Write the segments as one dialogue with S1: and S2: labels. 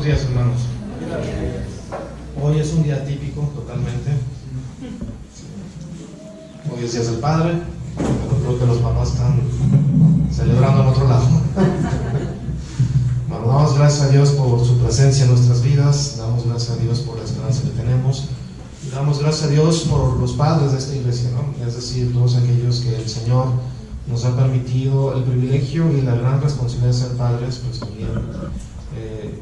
S1: Buenos días, hermanos. Hoy es un día típico, totalmente. Hoy es Día del Padre, pero creo que los papás están celebrando en otro lado. Bueno, damos gracias a Dios por su presencia en nuestras vidas, damos gracias a Dios por la esperanza que tenemos, y damos gracias a Dios por los padres de esta iglesia, ¿no? Es decir, todos aquellos que el Señor nos ha permitido el privilegio y la gran responsabilidad de ser padres, pues también,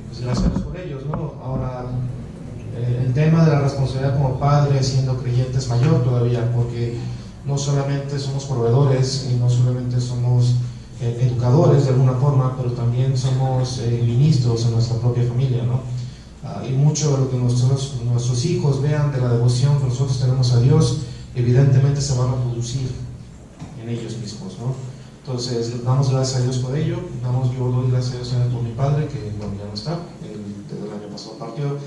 S1: pues gracias a Dios por ellos, ¿no? Ahora, el tema de la responsabilidad como padre siendo creyente es mayor todavía, porque no solamente somos proveedores y no solamente somos educadores de alguna forma, pero también somos ministros en nuestra propia familia, ¿no? Y mucho de lo que nuestros hijos vean de la devoción que nosotros tenemos a Dios, evidentemente se van a producir en ellos mismos, ¿no? Entonces, damos gracias a Dios por ello. Yo doy gracias a Dios por mi padre, que bueno, ya no está, desde el año pasado partió,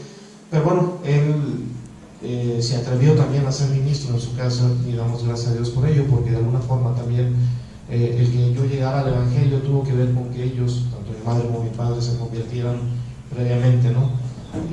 S1: pero bueno, él se atrevió también a ser ministro en su casa, y damos gracias a Dios por ello, porque de alguna forma también el que yo llegara al Evangelio tuvo que ver con que ellos, tanto mi madre como mi padre, se convirtieran previamente, ¿no?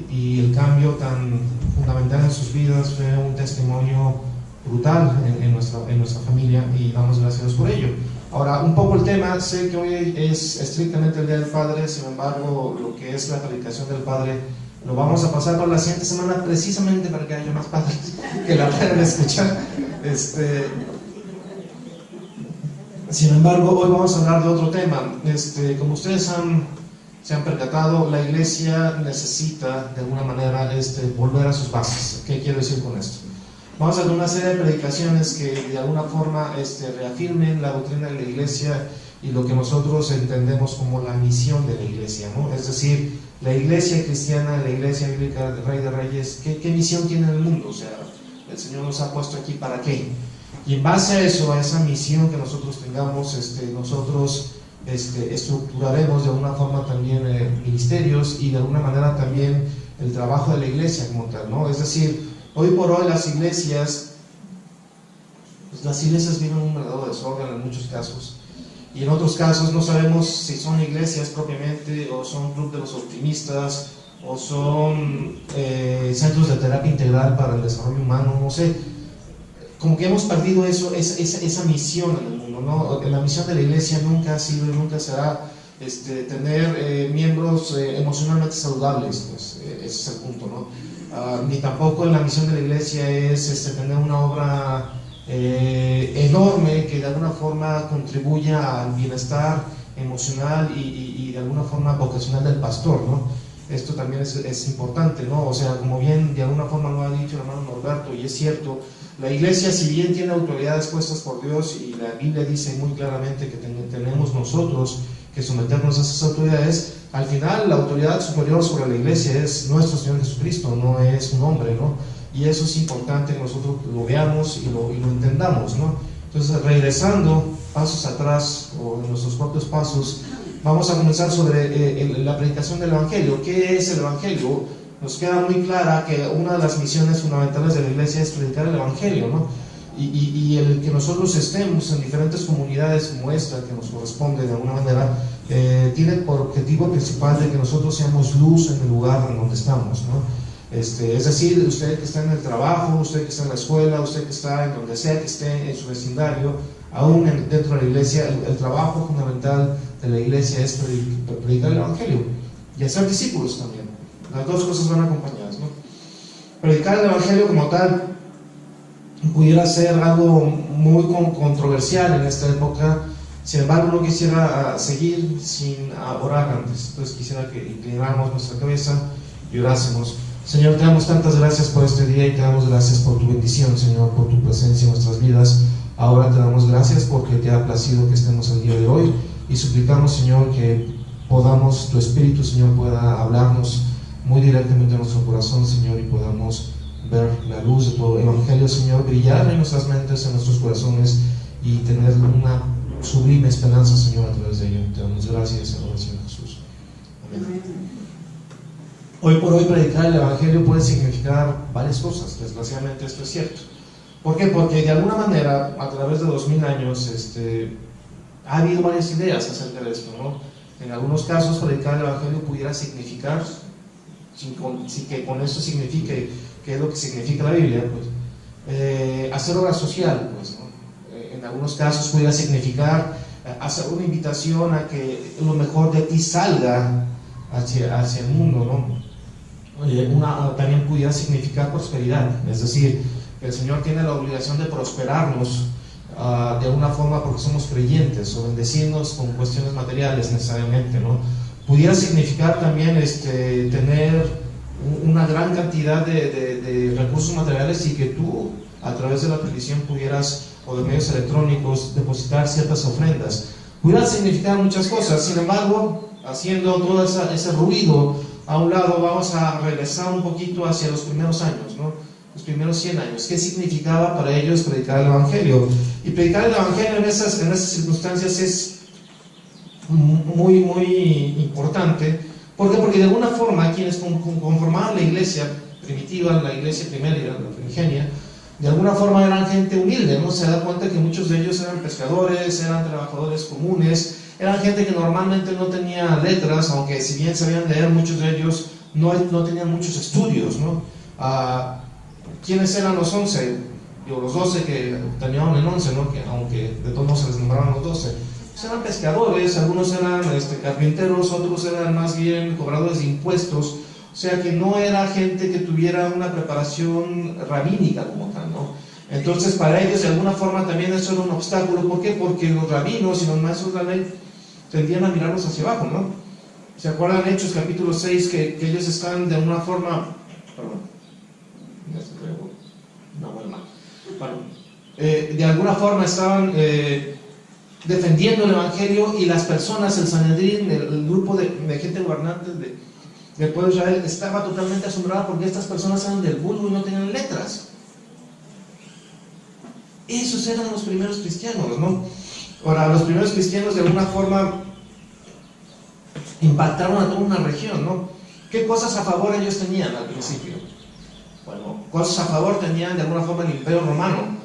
S1: Y el cambio tan fundamental en sus vidas fue un testimonio brutal en nuestra familia, y damos gracias a Dios por ello. Ahora, un poco el tema, sé que hoy es estrictamente el Día del Padre, sin embargo, lo que es la predicación del Padre lo vamos a pasar por la siguiente semana, precisamente para que haya más padres que la puedan escuchar. Sin embargo, hoy vamos a hablar de otro tema. Como ustedes se han percatado, la iglesia necesita de alguna manera volver a sus bases. ¿Qué quiero decir con esto? Vamos a hacer una serie de predicaciones que de alguna forma reafirmen la doctrina de la iglesia y lo que nosotros entendemos como la misión de la iglesia, ¿no? Es decir, la iglesia cristiana, la iglesia bíblica del Rey de Reyes, ¿qué misión tiene en el mundo? O sea, el Señor nos ha puesto aquí ¿para qué? Y en base a eso, a esa misión que nosotros tengamos, nosotros estructuraremos de alguna forma también ministerios, y de alguna manera también el trabajo de la iglesia como tal, ¿no? Es decir, hoy por hoy las iglesias viven un verdadero desorden en muchos casos, y en otros casos no sabemos si son iglesias propiamente, o son club de los optimistas, o son centros de terapia integral para el desarrollo humano, no sé. Como que hemos perdido esa misión en el mundo, ¿no? La misión de la iglesia nunca ha sido y nunca será tener miembros emocionalmente saludables, pues ese es el punto, ¿no? Ni tampoco la misión de la iglesia es tener una obra enorme que de alguna forma contribuya al bienestar emocional y de alguna forma vocacional del pastor, ¿no? Esto también es importante, ¿no? O sea, como bien de alguna forma lo ha dicho el hermano Norberto, y es cierto, la iglesia, si bien tiene autoridades puestas por Dios, y la Biblia dice muy claramente que tenemos nosotros que someternos a esas autoridades, al final la autoridad superior sobre la iglesia es nuestro Señor Jesucristo, no es un hombre, ¿no? Y eso es importante que nosotros lo veamos y lo entendamos, ¿no? Entonces, regresando pasos atrás, o en nuestros propios pasos, vamos a comenzar sobre la predicación del Evangelio. ¿Qué es el Evangelio? Nos queda muy clara que una de las misiones fundamentales de la iglesia es predicar el Evangelio, ¿no? Y el que nosotros estemos en diferentes comunidades como esta, que nos corresponde de alguna manera, tiene por objetivo principal de que nosotros seamos luz en el lugar en donde estamos, ¿no? Es decir, usted que está en el trabajo, usted que está en la escuela, usted que está en donde sea que esté en su vecindario, aún dentro de la iglesia, el trabajo fundamental de la iglesia es predicar el Evangelio y hacer discípulos también. Las dos cosas van acompañadas, ¿no? Predicar el Evangelio como tal pudiera ser algo muy controversial en esta época. Sin embargo, no quisiera seguir sin orar antes. Entonces quisiera que inclináramos nuestra cabeza y orásemos. Señor, te damos tantas gracias por este día, y te damos gracias por tu bendición, Señor, por tu presencia en nuestras vidas. Ahora te damos gracias porque te ha placido que estemos el día de hoy, y suplicamos, Señor, que tu Espíritu, Señor, pueda hablarnos muy directamente a nuestro corazón, Señor, y podamos ver la luz de tu Evangelio, Señor, brillar en nuestras mentes, en nuestros corazones, y tener una sublime esperanza, Señor, a través de ello. Te damos gracias en el Señor Jesús. Amén. Hoy por hoy predicar el Evangelio puede significar varias cosas. Desgraciadamente esto es cierto. ¿Por qué? Porque de alguna manera, a través de 2000 años, ha habido varias ideas acerca de esto, ¿no? En algunos casos, predicar el Evangelio pudiera significar sin que con eso signifique qué es lo que significa la Biblia, pues, hacer obra social, pues, ¿no? En algunos casos pudiera significar hacer una invitación a que lo mejor de ti salga hacia el mundo, ¿no? También pudiera significar prosperidad, es decir, que el Señor tiene la obligación de prosperarnos de alguna forma porque somos creyentes, o bendecirnos con cuestiones materiales necesariamente, ¿no? Pudiera significar también tener una gran cantidad de recursos materiales y que tú, a través de la televisión, pudieras, o de medios electrónicos, depositar ciertas ofrendas. Pudiera significar muchas cosas. Sin embargo, haciendo todo ese ruido a un lado, vamos a regresar un poquito hacia los primeros años, ¿no? Los primeros 100 años. ¿Qué significaba para ellos predicar el Evangelio? Y predicar el Evangelio en esas circunstancias es muy, muy importante. ¿Por qué? Porque de alguna forma quienes conformaban la iglesia primitiva, la iglesia primera y la primigenia, de alguna forma eran gente humilde, ¿no? Se da cuenta que muchos de ellos eran pescadores, eran trabajadores comunes, eran gente que normalmente no tenía letras, aunque si bien sabían leer, muchos de ellos no tenían muchos estudios, ¿no? ¿Quiénes eran los 11? Los 12 que terminaron en 11, ¿no? Que, aunque de todos modos se les nombraban los 12. Pues eran pescadores, algunos eran carpinteros, otros eran más bien cobradores de impuestos. O sea que no era gente que tuviera una preparación rabínica como tal, ¿no? Entonces para ellos de alguna forma también eso era un obstáculo. ¿Por qué? Porque los rabinos y los maestros de la ley tendían a mirarlos hacia abajo, ¿no? ¿Se acuerdan Hechos capítulo 6 que ellos están de alguna forma... de alguna forma estaban defendiendo el Evangelio, y las personas, el Sanedrín, el grupo de gente gobernante del pueblo de Israel, estaba totalmente asombrada porque estas personas eran del vulgo y no tenían letras. Esos eran los primeros cristianos, ¿no? Ahora, los primeros cristianos de alguna forma impactaron a toda una región, ¿no? ¿Qué cosas a favor ellos tenían al principio? Bueno, cosas a favor tenían de alguna forma el Imperio Romano.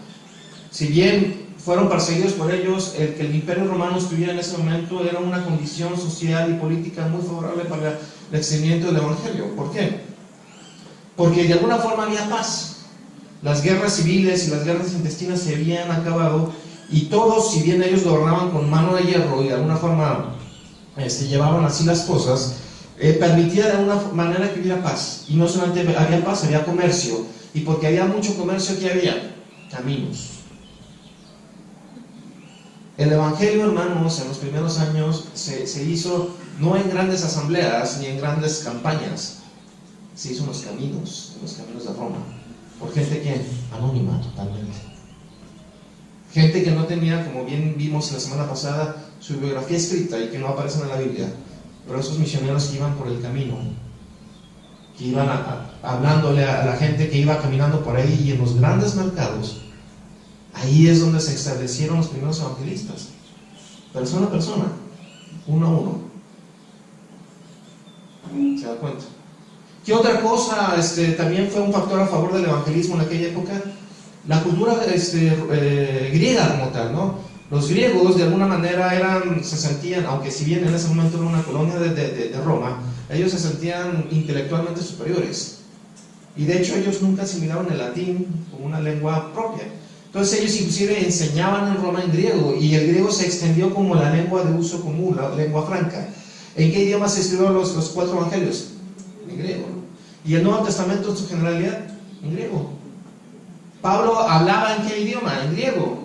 S1: Si bien fueron perseguidos por ellos, el que el Imperio Romano estuviera en ese momento era una condición social y política muy favorable para el extendimiento del Evangelio. ¿Por qué? Porque de alguna forma había paz. Las guerras civiles y las guerras intestinas se habían acabado, y todos, si bien ellos gobernaban con mano de hierro y de alguna forma llevaban así las cosas, permitía de alguna manera que hubiera paz. Y no solamente había paz, había comercio. Y porque había mucho comercio, ¿qué había? Caminos. El Evangelio, hermanos, en los primeros años se hizo no en grandes asambleas ni en grandes campañas, se hizo en los caminos de Roma, por gente que anónima totalmente, gente que no tenía, como bien vimos la semana pasada, su biografía escrita y que no aparecen en la Biblia, pero esos misioneros que iban por el camino, que iban hablándole a la gente que iba caminando por ahí, y en los grandes mercados. Ahí es donde se establecieron los primeros evangelistas, persona a persona, uno a uno. ¿Se da cuenta? ¿Qué otra cosa también fue un factor a favor del evangelismo en aquella época? La cultura griega como tal, ¿no? Los griegos de alguna manera se sentían, aunque si bien en ese momento era una colonia de Roma, ellos se sentían intelectualmente superiores. Y de hecho ellos nunca asimilaron el latín como una lengua propia. Entonces ellos inclusive enseñaban en Roma en griego, y el griego se extendió como la lengua de uso común, la lengua franca. ¿En qué idioma se escribieron los 4 evangelios? En griego, ¿no? Y el Nuevo Testamento en su generalidad, en griego. Pablo hablaba en qué idioma? En griego.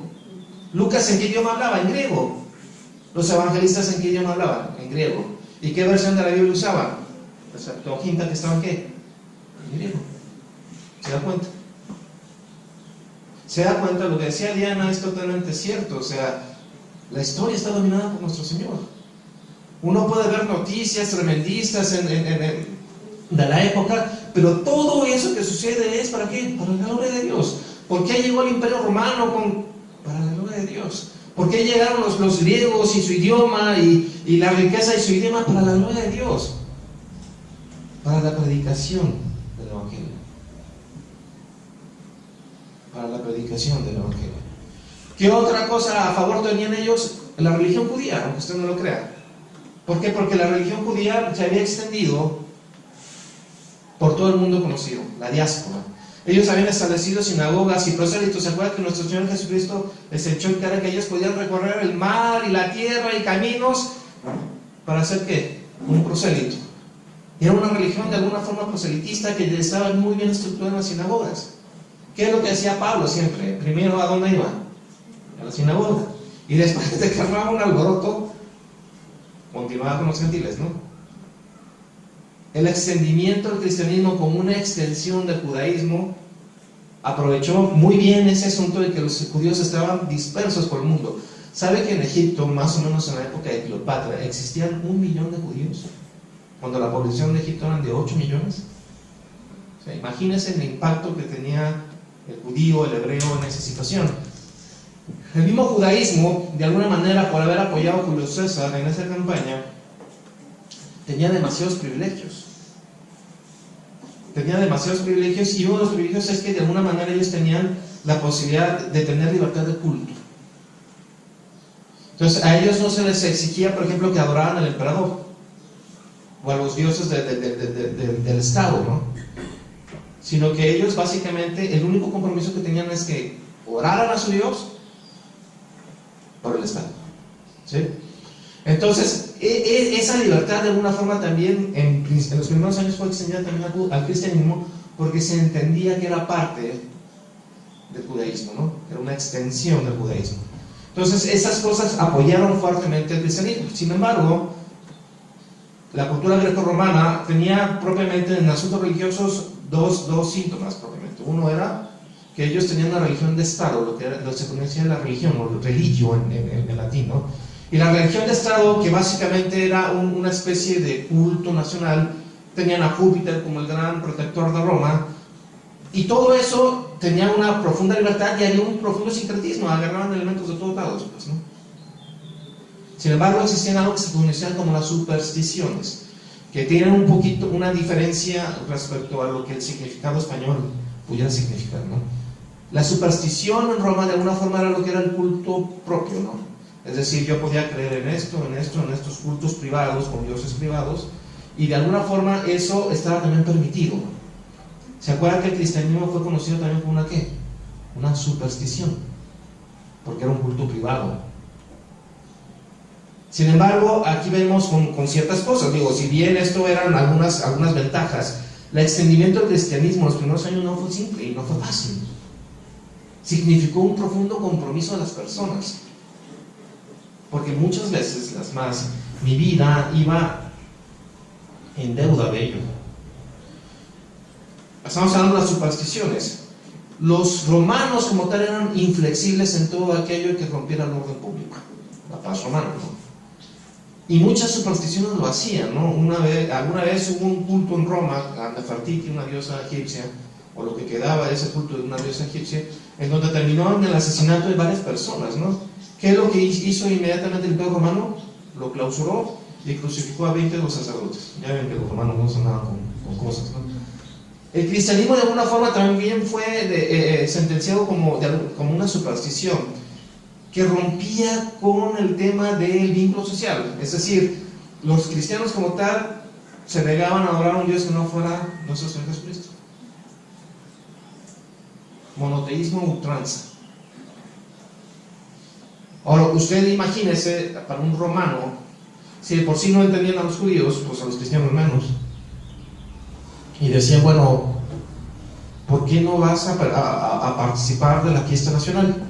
S1: Lucas en qué idioma hablaba? En griego. Los evangelistas en qué idioma hablaban? En griego. ¿Y qué versión de la Biblia usaban? La Septuaginta, que estaba en qué? En griego. ¿Se da cuenta? Se da cuenta, lo que decía Diana es totalmente cierto. O sea, la historia está dominada por nuestro Señor. Uno puede ver noticias tremendistas de la época, pero todo eso que sucede es ¿para qué? Para la gloria de Dios. ¿Por qué llegó el Imperio Romano? Para la gloria de Dios. ¿Por qué llegaron los griegos y su idioma y la riqueza de su idioma? Para la gloria de Dios. Para la predicación del Evangelio. Para la predicación del Evangelio. ¿Qué otra cosa a favor tenían ellos? La religión judía, aunque usted no lo crea. ¿Por qué? Porque la religión judía se había extendido por todo el mundo conocido, la diáspora. Ellos habían establecido sinagogas y prosélitos. ¿Se acuerdan que nuestro Señor Jesucristo les echó en cara que ellos podían recorrer el mar y la tierra y caminos para hacer ¿qué? Un prosélito. Era una religión de alguna forma proselitista que estaba muy bien estructurada en las sinagogas. ¿Qué es lo que hacía Pablo siempre? Primero, ¿a dónde iba? A la sinagoga. Y después de que armaba un alboroto, continuaba con los gentiles, ¿no? El extendimiento del cristianismo como una extensión del judaísmo aprovechó muy bien ese asunto de que los judíos estaban dispersos por el mundo. ¿Sabe que en Egipto, más o menos en la época de Cleopatra, existían 1 millón de judíos? Cuando la población de Egipto eran de 8 millones. O sea, imagínense el impacto que tenía el judío, el hebreo en esa situación. El mismo judaísmo, de alguna manera, por haber apoyado a Julio César en esa campaña, tenía demasiados privilegios. Tenía demasiados privilegios, y uno de los privilegios es que de alguna manera ellos tenían la posibilidad de tener libertad de culto. Entonces a ellos no se les exigía, por ejemplo, que adoraran al emperador o a los dioses del estado, ¿no? Sino que ellos básicamente el único compromiso que tenían es que oraran a su Dios por el estado, ¿sí? Entonces esa libertad de alguna forma también en los primeros años fue extendida también al cristianismo, porque se entendía que era parte del judaísmo, ¿no? Era una extensión del judaísmo. Entonces esas cosas apoyaron fuertemente el cristianismo. Sin embargo, la cultura grecorromana tenía propiamente en asuntos religiosos dos síntomas propiamente. Uno era que ellos tenían una religión de Estado, lo que se conocía la religión, o religio en latín, ¿no? Y la religión de Estado, que básicamente era una especie de culto nacional, tenían a Júpiter como el gran protector de Roma, y todo eso tenía una profunda libertad y había un profundo sincretismo, agarraban elementos de todos lados, pues, ¿no? Sin embargo, existían algo que se conocían como las supersticiones, que tienen un poquito una diferencia respecto a lo que el significado español pudiera significar, ¿no? La superstición en Roma de alguna forma era lo que era el culto propio, ¿no? Es decir, yo podía creer en estos cultos privados, con dioses privados, y de alguna forma eso estaba también permitido. ¿Se acuerdan que el cristianismo fue conocido también como una ¿qué? Una superstición, porque era un culto privado. Sin embargo, aquí vemos con ciertas cosas. Digo, si bien esto eran algunas ventajas, el extendimiento del cristianismo en los primeros años no fue simple y no fue fácil. Significó un profundo compromiso de las personas, porque muchas veces, mi vida iba en deuda de ello. Estamos hablando de las supersticiones. Los romanos como tal eran inflexibles en todo aquello que rompiera el orden público, la paz romana, ¿no? Y muchas supersticiones lo hacían, ¿no? Alguna vez hubo un culto en Roma a Nefertiti, una diosa egipcia, o lo que quedaba de ese culto de una diosa egipcia, en donde terminó en el asesinato de varias personas, ¿no? ¿Qué es lo que hizo inmediatamente el Imperio Romano? Lo clausuró y crucificó a 20 de los sacerdotes. Ya ven que los romanos no son nada con cosas, ¿no? El cristianismo de alguna forma también fue sentenciado como una superstición que rompía con el tema del vínculo social. Es decir, los cristianos como tal se negaban a adorar a un Dios que no fuera nuestro Señor Jesucristo. Monoteísmo ultranza. Ahora, usted imagínese, para un romano, si de por sí no entendían a los judíos, pues a los cristianos menos. Y decían, bueno, ¿por qué no vas a participar de la fiesta nacional?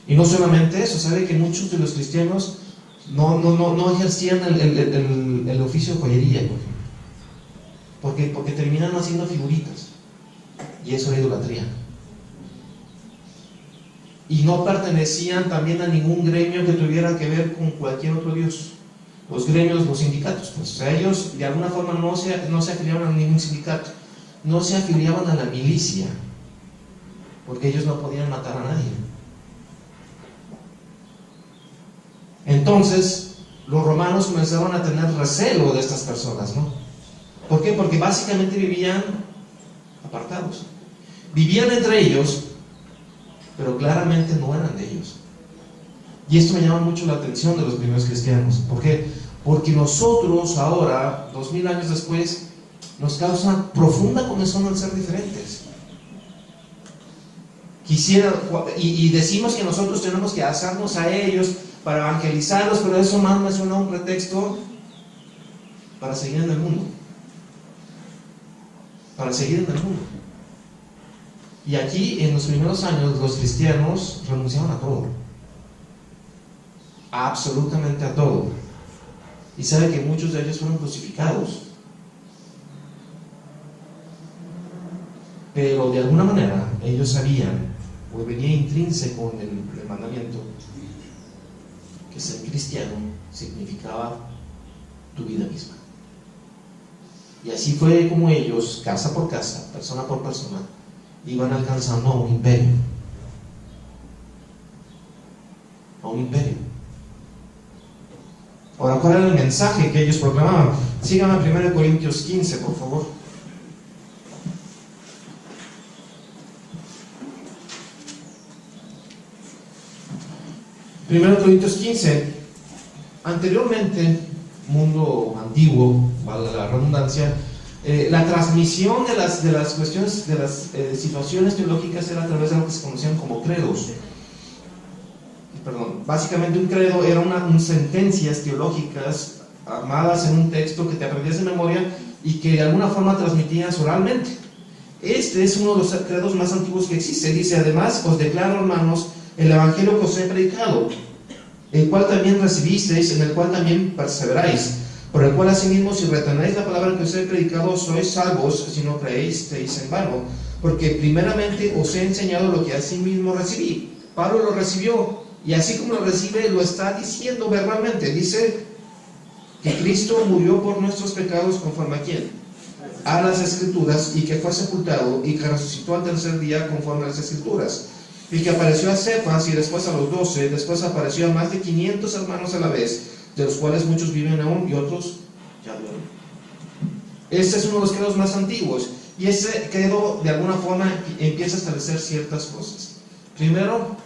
S1: Y no solamente eso, sabe que muchos de los cristianos no ejercían el oficio de joyería, por ejemplo, porque terminan haciendo figuritas, y eso era idolatría. Y no pertenecían también a ningún gremio que tuviera que ver con cualquier otro dios. Los gremios, los sindicatos, pues, o sea, ellos de alguna forma no se afiliaban a ningún sindicato, no se afiliaban a la milicia, porque ellos no podían matar a nadie. Entonces los romanos comenzaron a tener recelo de estas personas, ¿no? ¿Por qué? Porque básicamente vivían apartados, vivían entre ellos, pero claramente no eran de ellos. Y esto me llama mucho la atención de los primeros cristianos. ¿Por qué? Porque nosotros ahora, 2000 años después, nos causa profunda comezón al ser diferentes. Y decimos que nosotros tenemos que hacernos a ellos para evangelizarlos, pero eso más me suena a un pretexto para seguir en el mundo. Para seguir en el mundo. Y aquí, en los primeros años, los cristianos renunciaban a todo. Absolutamente a todo. Y sabe que muchos de ellos fueron crucificados. Pero de alguna manera, ellos sabían, o venía intrínseco en el mandamiento, que ser cristiano significaba tu vida misma. Y así fue como ellos, casa por casa, persona por persona, iban alcanzando a un imperio. A un imperio. Ahora, ¿cuál era el mensaje que ellos proclamaban? Síganme a 1 Corintios 15, por favor. 1 Corintios 15. Anteriormente, mundo antiguo, valga la redundancia, la transmisión de las cuestiones, de las situaciones teológicas era a través de lo que se conocían como credos. Básicamente un credo era unas sentencias teológicas armadas en un texto que te aprendías de memoria y que de alguna forma transmitías oralmente. Este es uno de los credos más antiguos que existe. Dice: además os declaro, hermanos, el evangelio que os he predicado, el cual también recibisteis, en el cual también perseveráis, por el cual asimismo si retenéis la palabra que os he predicado sois salvos, si no creéis en vano, porque primeramente os he enseñado lo que asimismo recibí. Pablo lo recibió, y así como lo recibe, lo está diciendo verbalmente. Dice que Cristo murió por nuestros pecados conforme a quién, a las Escrituras, y que fue sepultado y que resucitó al tercer día conforme a las Escrituras, y que apareció a Cefas y después a los 12, después apareció a más de 500 hermanos a la vez, de los cuales muchos viven aún y otros ya duermen. Este es uno de los credos más antiguos, y ese credo de alguna forma empieza a establecer ciertas cosas. Primero,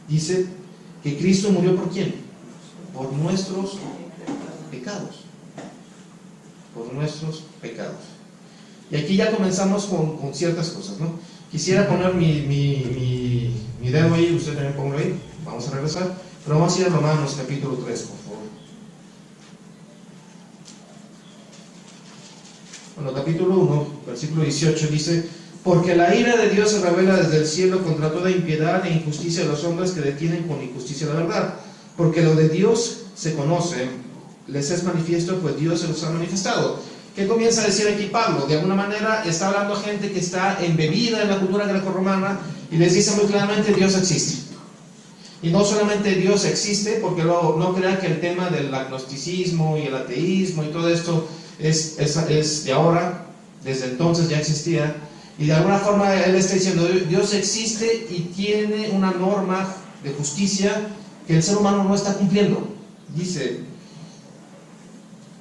S1: dice que Cristo murió ¿por quién? Por nuestros pecados. Por nuestros pecados. Y aquí ya comenzamos con ciertas cosas, ¿no? Quisiera poner mi dedo ahí, usted también pongo ahí. Vamos a regresar. Pero vamos a ir a Romanos capítulo 3, por favor. Bueno, capítulo 1, versículo 18 dice: porque la ira de Dios se revela desde el cielo contra toda impiedad e injusticia de los hombres que detienen con injusticia la verdad. Porque lo de Dios se conoce, les es manifiesto, pues Dios se los ha manifestado. ¿Qué comienza a decir aquí Pablo? De alguna manera está hablando a gente que está embebida en la cultura grecorromana y les dice muy claramente: Dios existe. Y no solamente Dios existe, porque no crean que el tema del agnosticismo y el ateísmo y todo esto es de ahora, desde entonces ya existía. Y de alguna forma él está diciendo: Dios existe y tiene una norma de justicia que el ser humano no está cumpliendo. Dice: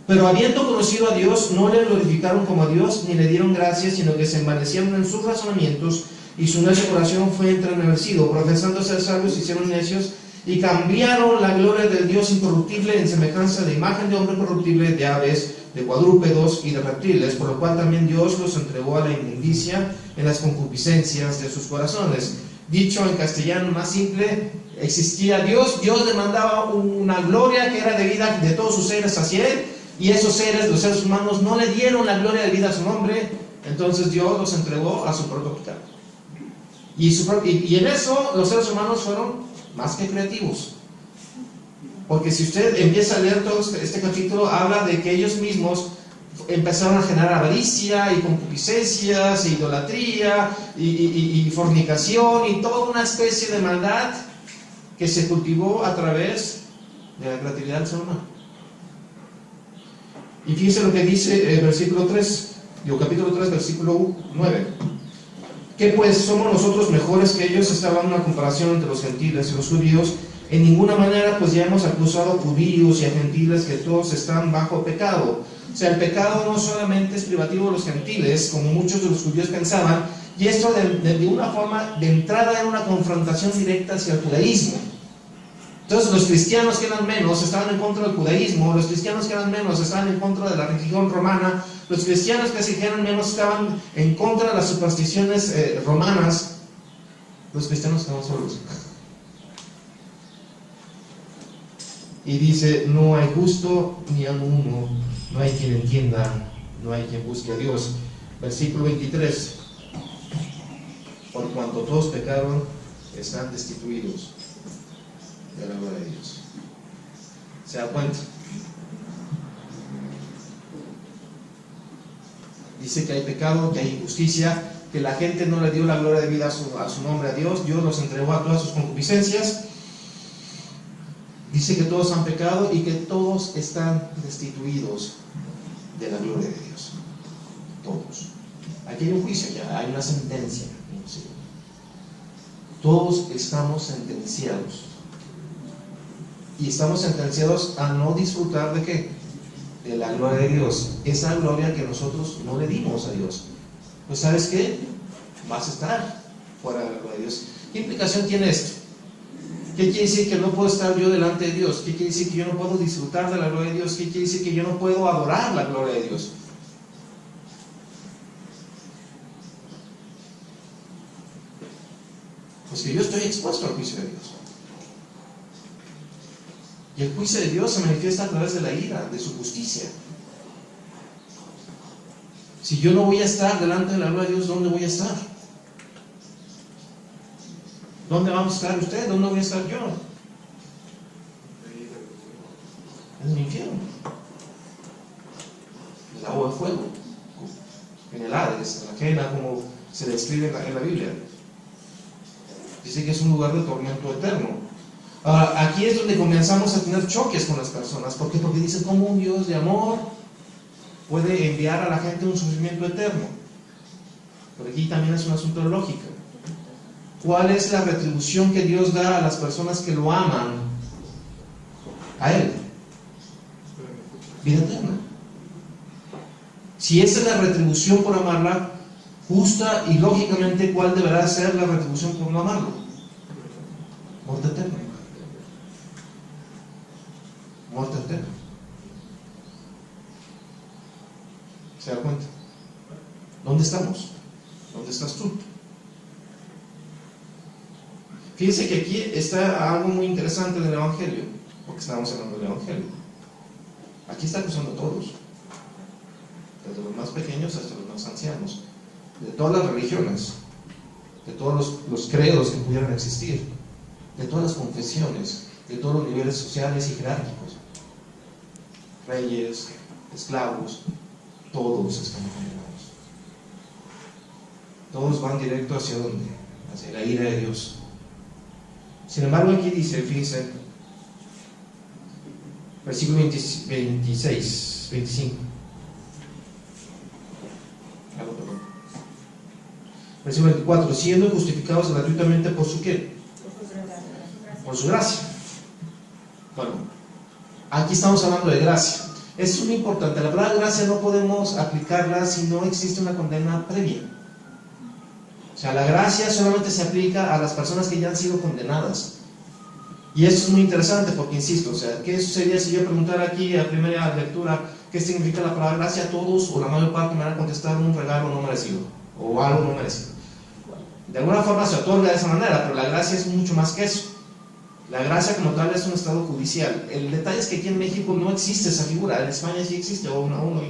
S1: pero habiendo conocido a Dios, no le glorificaron como a Dios, ni le dieron gracias, sino que se envanecieron en sus razonamientos, y su necio corazón fue entenebrecido. Profesando ser sabios, hicieron necios, y cambiaron la gloria del Dios incorruptible en semejanza de imagen de hombre corruptible, de aves, de cuadrúpedos y de reptiles, por lo cual también Dios los entregó a la inmundicia en las concupiscencias de sus corazones. Dicho en castellano más simple, existía Dios, Dios demandaba una gloria que era debida de todos sus seres hacia Él, y esos seres, los seres humanos, no le dieron la gloria debida a su nombre, entonces Dios los entregó a su propio pecado. Y en eso los seres humanos fueron más que creativos. Porque si usted empieza a leer todo este capítulo, habla de que ellos mismos empezaron a generar avaricia y concupiscencias, e idolatría y fornicación y toda una especie de maldad que se cultivó a través de la creatividad del ser humano. Y fíjense lo que dice el versículo 3, capítulo 3, versículo 9. ¿Qué pues? ¿Somos nosotros mejores que ellos? Está hablando una comparación entre los gentiles y los judíos. En ninguna manera, pues ya hemos acusado a judíos y a gentiles que todos están bajo pecado. O sea, el pecado no solamente es privativo de los gentiles, como muchos de los judíos pensaban, y esto de una forma de entrada era una confrontación directa hacia el judaísmo. Entonces los cristianos que eran menos estaban en contra del judaísmo, los cristianos que eran menos estaban en contra de la religión romana, los cristianos que se eran menos estaban en contra de las supersticiones romanas. Los cristianos estaban solos. Y dice, no hay justo ni a uno, no hay quien entienda, no hay quien busque a Dios. Versículo 23, por cuanto todos pecaron, están destituidos de la gloria de Dios. ¿Se da cuenta? Dice que hay pecado, que hay injusticia, que la gente no le dio la gloria de vida a su nombre a Dios. Dios los entregó a todas sus concupiscencias. Dice que todos han pecado y que todos están destituidos de la gloria de Dios. Todos. Aquí hay un juicio ya, hay una sentencia. ¿Sí? Todos estamos sentenciados. Y estamos sentenciados a no disfrutar de ¿qué? De la gloria de Dios. Esa gloria que nosotros no le dimos a Dios. Pues ¿sabes qué? Vas a estar fuera de la gloria de Dios. ¿Qué implicación tiene esto? ¿Qué quiere decir que no puedo estar yo delante de Dios? ¿Qué quiere decir que yo no puedo disfrutar de la gloria de Dios? ¿Qué quiere decir que yo no puedo adorar la gloria de Dios? Pues que yo estoy expuesto al juicio de Dios. Y el juicio de Dios se manifiesta a través de la ira, de su justicia. Si yo no voy a estar delante de la gloria de Dios, ¿dónde voy a estar? ¿Dónde vamos a estar usted? ¿Dónde voy a estar yo? En el infierno. En el agua de fuego. En el Hades, en la Gehenna, como se describe en la Biblia. Dice que es un lugar de tormento eterno. Ahora, aquí es donde comenzamos a tener choques con las personas. ¿Por qué? Porque dicen, ¿cómo un Dios de amor puede enviar a la gente un sufrimiento eterno? Pero aquí también es un asunto de lógica. ¿Cuál es la retribución que Dios da a las personas que lo aman? A Él. Vida eterna. Si esa es la retribución por amarla, justa y lógicamente, ¿cuál deberá ser la retribución por no amarlo? Muerte eterna. Muerte eterna. ¿Se da cuenta? ¿Dónde estamos? ¿Dónde estás tú? Fíjense que aquí está algo muy interesante del Evangelio, porque estamos hablando del Evangelio. Aquí está acusando a todos, desde los más pequeños hasta los más ancianos, de todas las religiones, de todos los credos que pudieran existir, de todas las confesiones, de todos los niveles sociales y jerárquicos, reyes, esclavos, todos están condenados. Todos van directo hacia ¿dónde? Hacia la ira de Dios. Sin embargo, aquí dice, fíjense, versículo 26, 25. Versículo 24, siendo justificados gratuitamente por su ¿qué? Por su gracia. Bueno, aquí estamos hablando de gracia. Es muy importante, la palabra gracia no podemos aplicarla si no existe una condena previa. O sea, la gracia solamente se aplica a las personas que ya han sido condenadas. Y eso es muy interesante porque, insisto, o sea, ¿qué sucedería si yo preguntara aquí a primera lectura qué significa la palabra gracia? Todos o la mayor parte me van a contestar un regalo no merecido o algo no merecido. De alguna forma se otorga de esa manera, pero la gracia es mucho más que eso. La gracia como tal es un estado judicial. El detalle es que aquí en México no existe esa figura, en España sí existe uno a uno.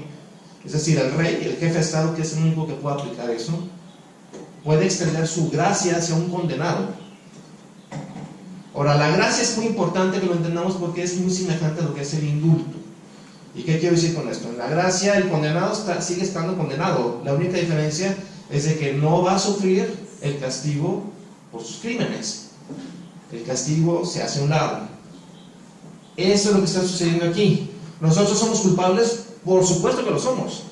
S1: Es decir, el rey, el jefe de estado, que es el único que puede aplicar eso, puede extender su gracia hacia un condenado. Ahora, la gracia es muy importante que lo entendamos porque es muy semejante a lo que es el indulto. ¿Y qué quiero decir con esto? En la gracia el condenado sigue estando condenado. La única diferencia es de que no va a sufrir el castigo por sus crímenes. El castigo se hace a un lado. Eso es lo que está sucediendo aquí. ¿Nosotros somos culpables? Por supuesto que lo somos.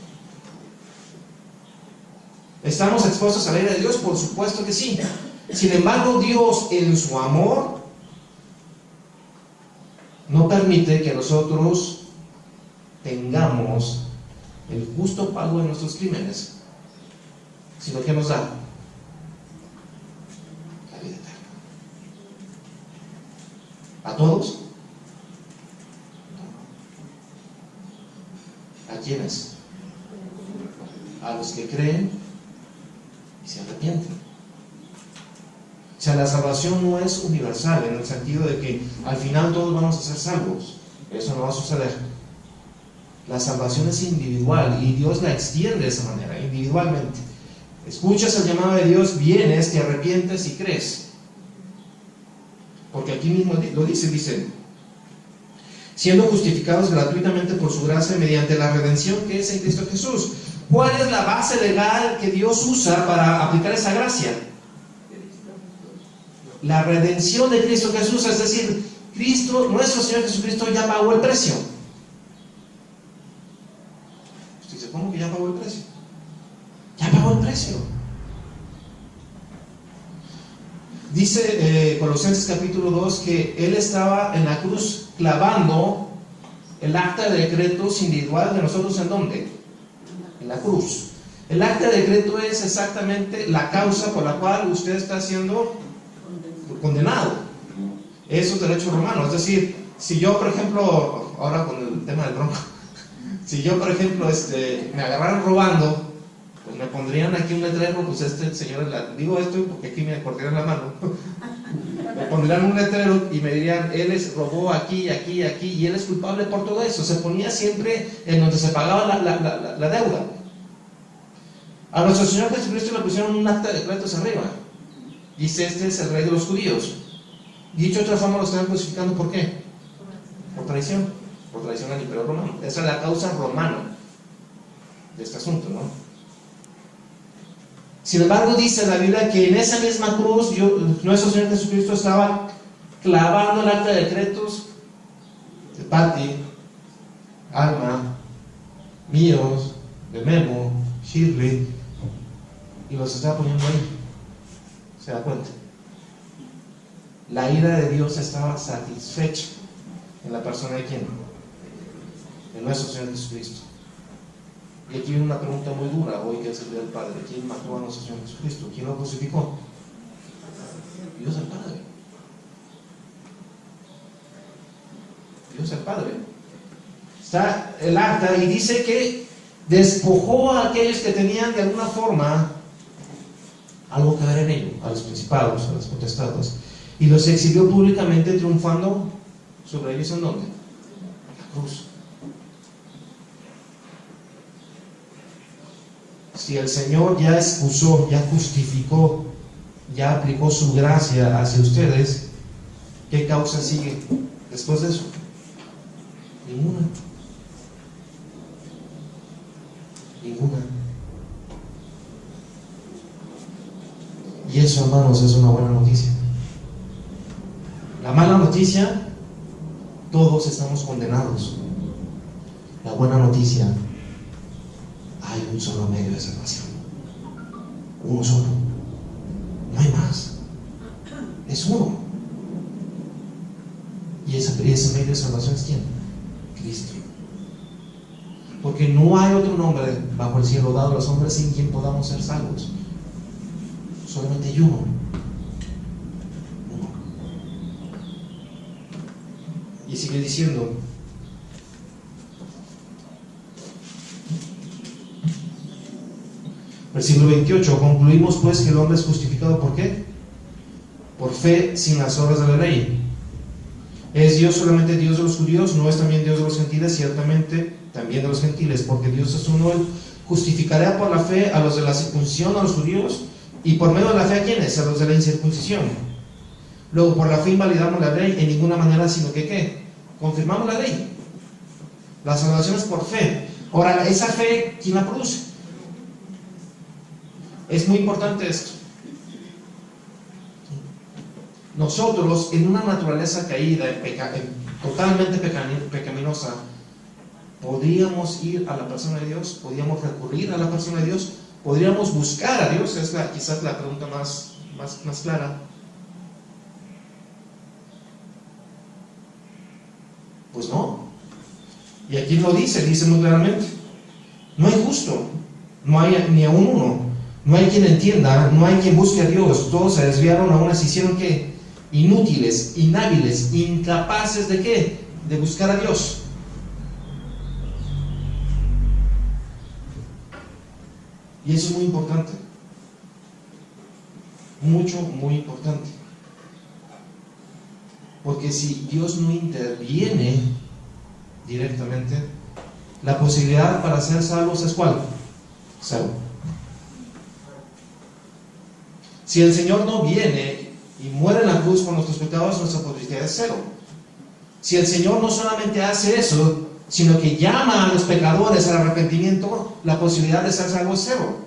S1: ¿Estamos expuestos a la ira de Dios? Por supuesto que sí. Sin embargo, Dios en su amor no permite que nosotros tengamos el justo pago de nuestros crímenes, sino que nos da la vida eterna. ¿A todos? ¿A quiénes? A los que creen y se arrepienten. O sea, la salvación no es universal en el sentido de que al final todos vamos a ser salvos. Eso no va a suceder. La salvación es individual y Dios la extiende de esa manera, individualmente. Escuchas el llamado de Dios, vienes, te arrepientes y crees. Porque aquí mismo lo dice, siendo justificados gratuitamente por su gracia mediante la redención que es en Cristo Jesús. ¿Cuál es la base legal que Dios usa para aplicar esa gracia? La redención de Cristo Jesús, es decir, Cristo, nuestro Señor Jesucristo ya pagó el precio. Usted dice, ¿cómo que ya pagó el precio? Ya pagó el precio. Dice Colosenses capítulo 2 que Él estaba en la cruz clavando el acta de decretos individual de nosotros. ¿En dónde? En la cruz. El acta de decreto es exactamente la causa por la cual usted está siendo condenado. Eso es derecho romano. Es decir, si yo, por ejemplo, ahora con el tema del bronco, si yo, por ejemplo, me agarraran robando, pues me pondrían aquí un letrero, pues señor, digo esto porque aquí me cortarían la mano, me pondrían un letrero y me dirían, él robó aquí, aquí, aquí, y él es culpable por todo eso. Se ponía siempre en donde se pagaba la deuda. A nuestro Señor Jesucristo le pusieron un acta de decretos arriba. Dice, este es el rey de los judíos. Dicho de otra forma, lo están crucificando, ¿por qué? Por traición al imperio romano. Esa es la causa romana de este asunto, ¿no? Sin embargo, dice la Biblia que en esa misma cruz nuestro Señor Jesucristo estaba clavando el acta de decretos de Patti, Alma, míos, de Memo, Shirley, y los estaba poniendo ahí. ¿Se da cuenta? La ira de Dios estaba satisfecha en la persona de quién? De nuestro Señor Jesucristo. Y aquí viene una pregunta muy dura hoy, que es el día del Padre. ¿Quién mató a nuestro Señor Jesucristo? ¿Quién lo crucificó? Dios el Padre. Dios el Padre. Está el acta y dice que despojó a aquellos que tenían de alguna forma algo que ver en ello, a los principados, a las potestades, y los exhibió públicamente triunfando sobre ellos. ¿En dónde? En la cruz. Si el Señor ya excusó, ya justificó, ya aplicó su gracia hacia ustedes, ¿qué causa sigue después de eso? Ninguna. Y eso, hermanos, es una buena noticia. La mala noticia, todos estamos condenados. La buena noticia, hay un solo medio de salvación. Uno solo. No hay más. Es uno. Y ese medio de salvación es ¿quién? Cristo. Porque no hay otro nombre bajo el cielo dado a los hombres sin quien podamos ser salvos. Solamente hay uno. Y sigue diciendo, versículo 28, concluimos pues que el hombre es justificado ¿por qué? Por fe sin las obras de la ley. ¿Es Dios solamente Dios de los judíos? ¿No es también Dios de los gentiles? Ciertamente también de los gentiles, porque Dios es uno. Él justificará por la fe a los de la circuncisión, a los judíos, y por medio de la fe ¿a quiénes? A los de la incircuncisión. Luego, por la fe invalidamos la ley en ninguna manera, sino que ¿qué? Confirmamos la ley. La salvación es por fe. Ahora, esa fe, ¿quién la produce? Es muy importante esto. Nosotros, en una naturaleza caída, totalmente pecaminosa, podríamos ir a la persona de Dios, podríamos recurrir a la persona de Dios, podríamos buscar a Dios. Es quizás la pregunta más clara. Pues no. Y aquí lo dice muy claramente. No hay justo, no hay ni aún uno, no hay quien entienda, no hay quien busque a Dios. Todos se desviaron, aún se hicieron ¿qué? Inútiles, inhábiles, incapaces de ¿qué? De buscar a Dios. Y eso es muy importante. Mucho, muy importante. Porque si Dios no interviene directamente, la posibilidad para ser salvos es ¿cuál? Cero. Si el Señor no viene y muere en la cruz por nuestros pecados, nuestra posibilidad es cero. Si el Señor no solamente hace eso, sino que llama a los pecadores al arrepentimiento, la posibilidad de ser salvo es cero.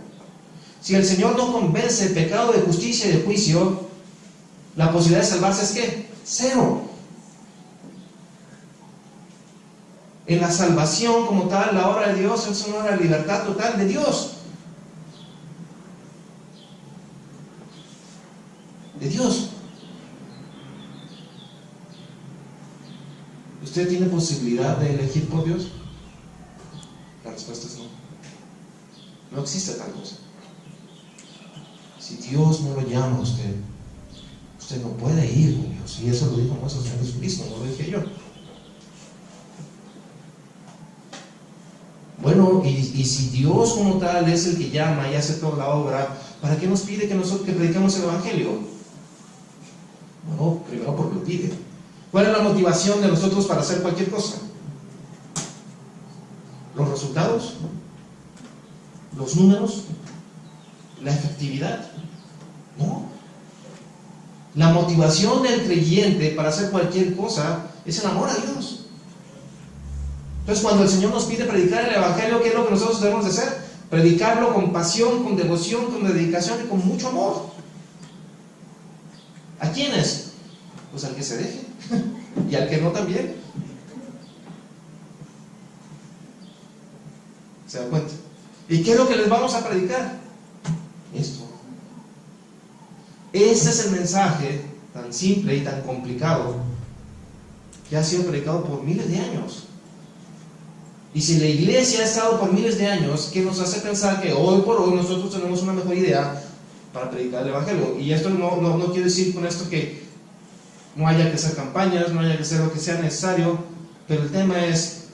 S1: Si el Señor no convence el pecado de justicia y de juicio, la posibilidad de salvarse es ¿qué? Cero. En la salvación como tal, la obra de Dios es una obra de libertad total de Dios. De Dios. ¿Usted tiene posibilidad de elegir por Dios? La respuesta es no. No existe tal cosa. Si Dios no lo llama a usted, usted no puede ir con Dios. Y eso lo dijo nuestro Señor Jesucristo, no lo dije yo. Bueno, y si Dios como tal es el que llama y hace toda la obra, ¿para qué nos pide que nosotros que prediquemos el Evangelio? Bueno, primero porque lo pide. ¿Cuál es la motivación de nosotros para hacer cualquier cosa? ¿Los resultados? ¿Los números? ¿La efectividad? No. La motivación del creyente para hacer cualquier cosa es el amor a Dios. Entonces, cuando el Señor nos pide predicar el Evangelio, ¿qué es lo que nosotros debemos de hacer? Predicarlo con pasión, con devoción, con dedicación y con mucho amor. ¿A quiénes? Pues al que se deje y al que no también. ¿Se da cuenta? ¿Y qué es lo que les vamos a predicar? Esto. Este es el mensaje tan simple y tan complicado que ha sido predicado por miles de años. Y si la iglesia ha estado por miles de años, ¿qué nos hace pensar que hoy por hoy nosotros tenemos una mejor idea para predicar el Evangelio? Y esto no quiero decir con esto que no haya que hacer campañas, no haya que hacer lo que sea necesario, pero el tema es,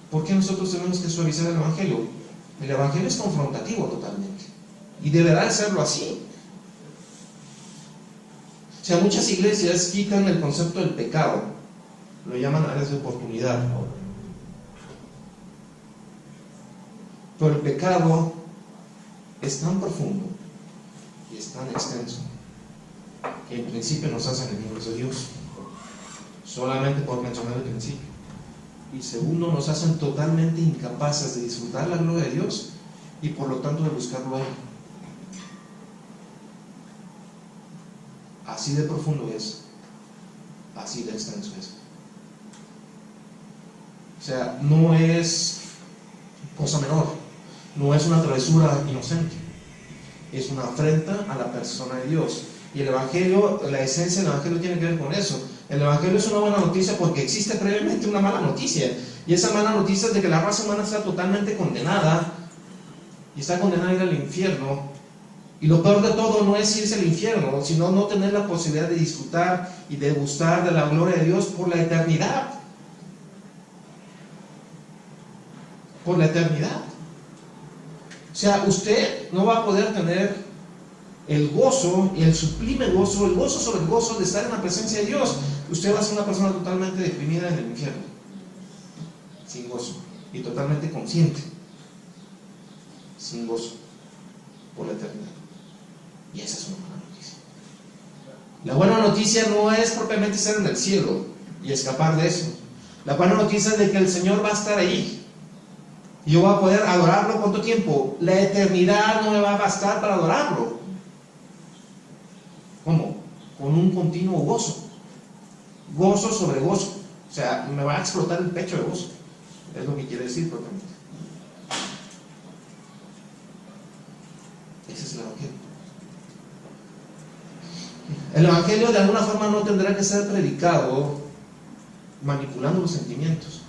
S1: ¿por qué nosotros tenemos que suavizar el Evangelio? El Evangelio es confrontativo totalmente, y deberá serlo así. O sea, muchas iglesias quitan el concepto del pecado, lo llaman áreas de oportunidad. Pero el pecado es tan profundo y es tan extenso que en principio nos hace enemigos de Dios, solamente por mencionar el principio. Y segundo, nos hacen totalmente incapaces de disfrutar la gloria de Dios y por lo tanto de buscarlo a Él. Así de profundo es, así de extenso es. O sea, no es cosa menor. No es una travesura inocente, es una afrenta a la persona de Dios. Y el Evangelio, la esencia del Evangelio tiene que ver con eso. El Evangelio es una buena noticia porque existe previamente una mala noticia. Y esa mala noticia es de que la raza humana está totalmente condenada y está condenada a ir al infierno. Y lo peor de todo no es irse al infierno, sino no tener la posibilidad de disfrutar y de gustar de la gloria de Dios por la eternidad. Por la eternidad. O sea, usted no va a poder tener el gozo y el sublime gozo, el gozo sobre el gozo de estar en la presencia de Dios. Usted va a ser una persona totalmente deprimida en el infierno, sin gozo, y totalmente consciente, sin gozo, por la eternidad. Y esa es una buena noticia. La buena noticia no es propiamente estar en el cielo y escapar de eso. La buena noticia es de que el Señor va a estar ahí. Y yo voy a poder adorarlo. ¿Cuánto tiempo? La eternidad no me va a bastar para adorarlo. ¿Cómo? Con un continuo gozo. Gozo sobre gozo. O sea, me va a explotar el pecho de gozo. Es lo que quiere decir propiamente. Ese es el Evangelio. El Evangelio de alguna forma no tendrá que ser predicado manipulando los sentimientos.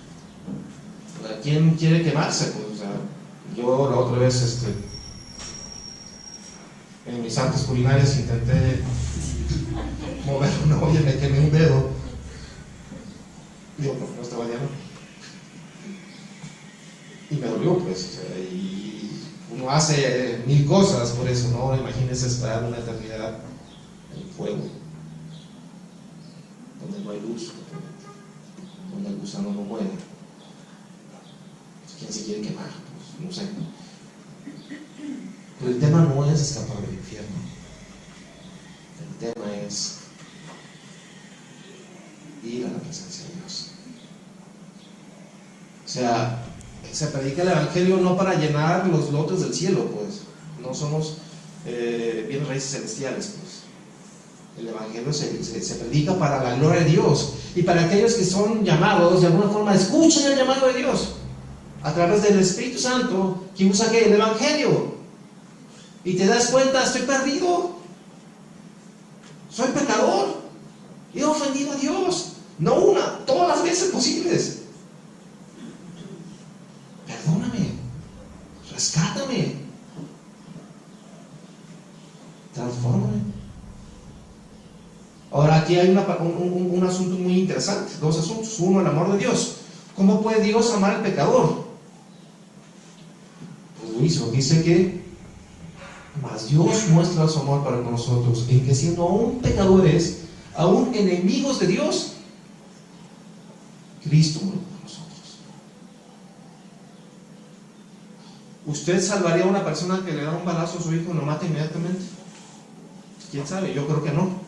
S1: ¿Quién quiere quemarse? Pues, o sea, yo la otra vez en mis artes culinarias intenté mover una olla y me quemé un dedo. Digo, porque no estaba diano. Y me dolió, pues, o sea, y Uno hace mil cosas por eso, ¿no? Imagínense estar una eternidad en fuego, donde no hay luz, donde el gusano no muere. ¿Quién se quiere quemar? Pues no sé. Pero el tema no es escapar del infierno. El tema es ir a la presencia de Dios. O sea, se predica el Evangelio no para llenar los lotes del cielo, pues. No somos bienes raíces celestiales, pues. El Evangelio se predica para la gloria de Dios y para aquellos que son llamados, de alguna forma, escuchen el llamado de Dios a través del Espíritu Santo, que usa ¿qué? El Evangelio. Y te das cuenta, estoy perdido, soy pecador, he ofendido a Dios, no una, todas las veces posibles. Perdóname, rescátame, transfórmame. Ahora aquí hay un asunto muy interesante, dos asuntos. Uno, el amor de Dios. ¿Cómo puede Dios amar al pecador? Pues lo hizo, dice que mas Dios muestra su amor para con nosotros en que siendo aún pecadores, aún enemigos de Dios, Cristo murió por nosotros. ¿Usted salvaría a una persona que le da un balazo a su hijo y lo mata inmediatamente? ¿Quién sabe? Yo creo que no.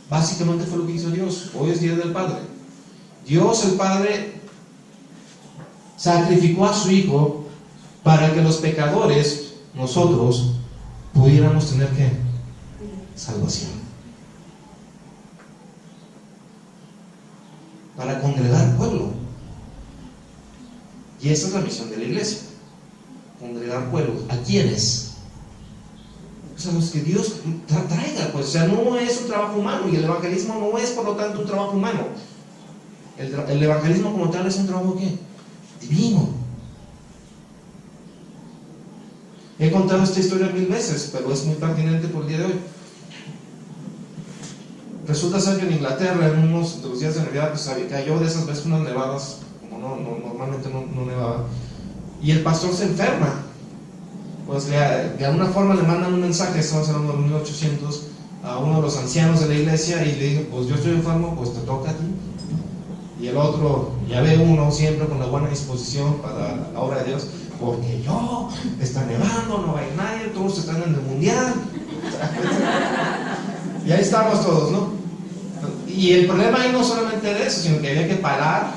S1: Básicamente fue lo que hizo Dios. Hoy es Día del Padre. Dios el Padre sacrificó a su Hijo para que los pecadores, nosotros, pudiéramos tener ¿qué? Salvación. Para congregar pueblo. Y esa es la misión de la iglesia. Congregar pueblo. ¿A quiénes? O sea, los que Dios traiga, pues. O sea, no es un trabajo humano. Y el evangelismo no es, por lo tanto, un trabajo humano. El evangelismo como tal es un trabajo ¿qué? Divino. He contado esta historia 1000 veces, pero es muy pertinente por el día de hoy. Resulta ser que en Inglaterra, en unos de los días de Navidad, pues cayó de esas veces unas nevadas, como normalmente no nevaba, y el pastor se enferma. Pues de alguna forma le mandan un mensaje, estamos hablando de 1800, a uno de los ancianos de la iglesia, y le dicen, pues yo estoy enfermo, pues te toca a ti. Y el otro, ya ve uno siempre con la buena disposición para la obra de Dios, porque yo, está nevando, no va a ir nadie, todos están en el mundial. Y ahí estamos todos, ¿no? Y el problema ahí no solamente de eso, sino que había que parar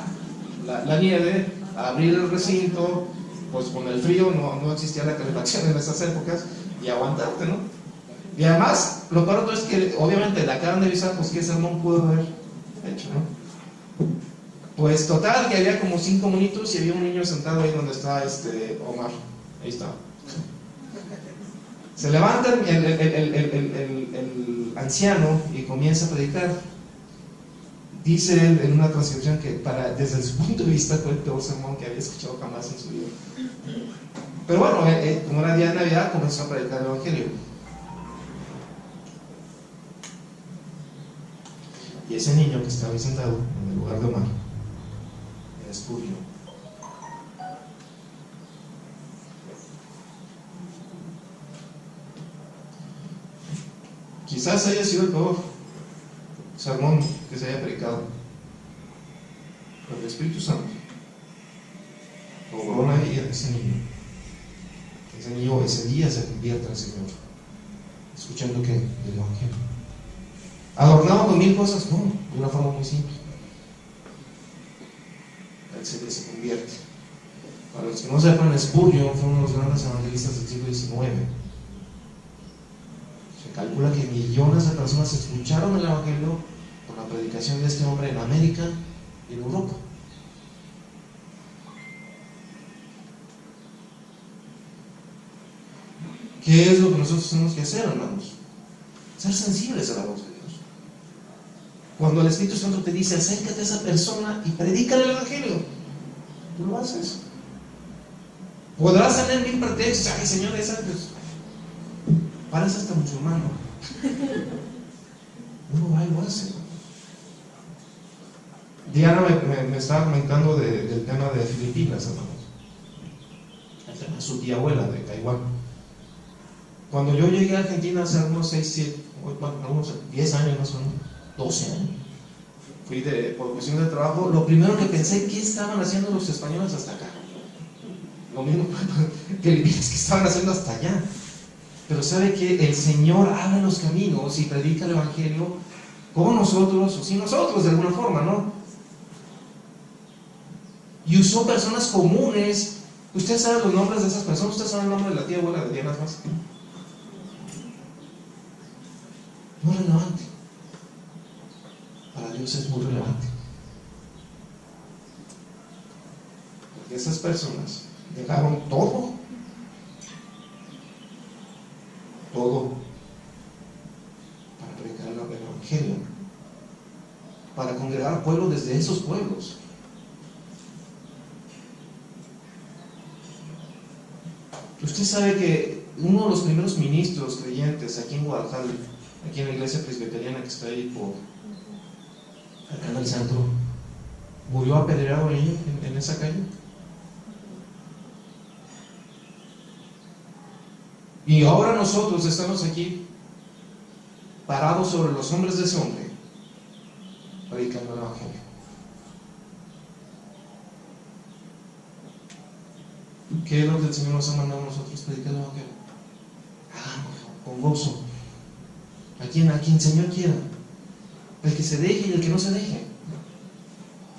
S1: la nieve, abrir el recinto, pues con el frío no existía la calefacción en esas épocas, y aguantarte, ¿no? Y además, lo peor de todo es que obviamente la acaban de avisar, pues qué sermón pudo haber hecho, ¿no? Pues total, que había como 5 minutos y había un niño sentado ahí donde está Omar. Ahí está. Se levanta el anciano y comienza a predicar. Dice él en una transcripción que desde su punto de vista fue el peor sermón que había escuchado jamás en su vida. Pero bueno, como era día de Navidad, comenzó a predicar el Evangelio. Y ese niño que estaba ahí sentado en el lugar de Omar era Spurgeon. Quizás haya sido el peor sermón que se haya predicado, pero el Espíritu Santo obró en la vida de ese niño. Ese niño ese día se convierte al Señor, escuchando que el Evangelio, adornado con 1000 cosas, no, de una forma muy simple. Él se convierte. Para los que no sepan, Spurgeon fue uno de los grandes evangelistas del siglo XIX. Se calcula que millones de personas escucharon el Evangelio por la predicación de este hombre en América y en Europa. ¿Qué es lo que nosotros tenemos que hacer, hermanos? Ser sensibles a la voz de Dios. Cuando el Espíritu Santo te dice, acércate a esa persona y predícale el Evangelio, tú lo haces. Podrás tener 1000 pretextos. Ay, Señor, pues, parece hasta musulmán. Uno va y lo hace. Diana me estaba comentando del tema de Filipinas, hermanos. a su tía abuela de Taiwán. Cuando yo llegué a Argentina hace unos 6, 7, algunos 10 años más o menos, 12 años, fui por cuestión de trabajo, lo primero que pensé, ¿qué estaban haciendo los españoles hasta acá? Lo mismo que que estaban haciendo hasta allá. Pero sabe que el Señor abre los caminos y predica el Evangelio con nosotros o sin nosotros de alguna forma, ¿no? Y usó personas comunes. ¿Usted sabe los nombres de esas personas? ¿Usted sabe el nombre de la tía abuela de Diana más? No es relevante. Para Dios es muy relevante. Porque esas personas dejaron todo para predicar el Evangelio, para congregar al pueblo desde esos pueblos. Usted sabe que uno de los primeros ministros creyentes aquí en Guadalajara, aquí en la iglesia presbiteriana que está ahí acá en el centro, murió apedreado ahí en esa calle. Y ahora nosotros estamos aquí parados sobre los hombres de ese hombre, predicando el Evangelio. ¿Qué es lo que el Señor nos ha mandado a nosotros? Predicar el Evangelio. Hagámoslo con gozo. A quien el Señor quiera. El que se deje y el que no se deje.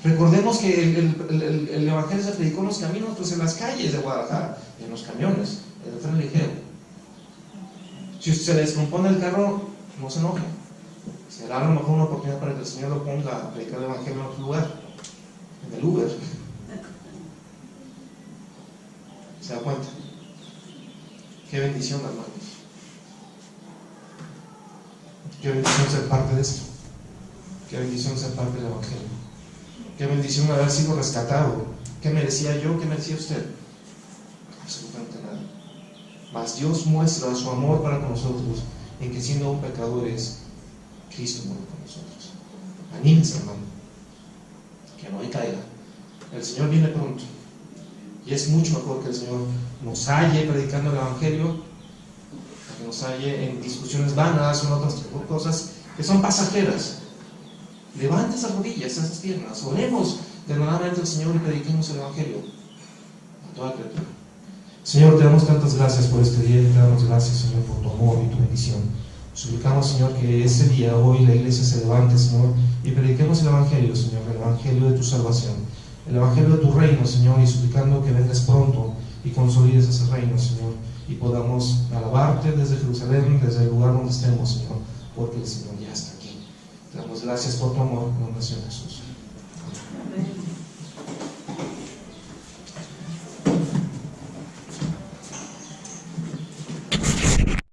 S1: Recordemos que el Evangelio se predicó en los caminos, pues en las calles de Guadalajara, en los camiones, en el tren ligero. Si se le descompone el carro, no se enoje. Será a lo mejor una oportunidad para que el Señor lo ponga a predicar el Evangelio en otro lugar, en el Uber. ¿Se da cuenta? Qué bendición, hermanos. Qué bendición ser parte de esto. Qué bendición ser parte del Evangelio. Qué bendición haber sido rescatado. ¿Qué merecía yo? ¿Qué merecía usted? Absolutamente nada. Mas Dios muestra su amor para con nosotros en que siendo aún pecadores, Cristo murió por nosotros. Anímense, hermano. Que no caiga. El Señor viene pronto. Y es mucho mejor que el Señor nos halle predicando el Evangelio, a que nos halle en discusiones vanas o en otras cosas que son pasajeras. Levante esas rodillas, esas piernas, oremos verdaderamente al Señor y prediquemos el Evangelio a toda criatura. Señor, te damos tantas gracias por este día y te damos gracias, Señor, por tu amor y tu bendición. Suplicamos, Señor, que este día, hoy, la iglesia se levante, Señor, y prediquemos el Evangelio, Señor, el Evangelio de tu salvación, el Evangelio de tu reino, Señor, y suplicando que vengas pronto y consolides ese reino, Señor, y podamos alabarte desde Jerusalén, desde el lugar donde estemos, Señor, porque el Señor ya está aquí. Te damos gracias por tu amor, en nombre de Jesús. Amén.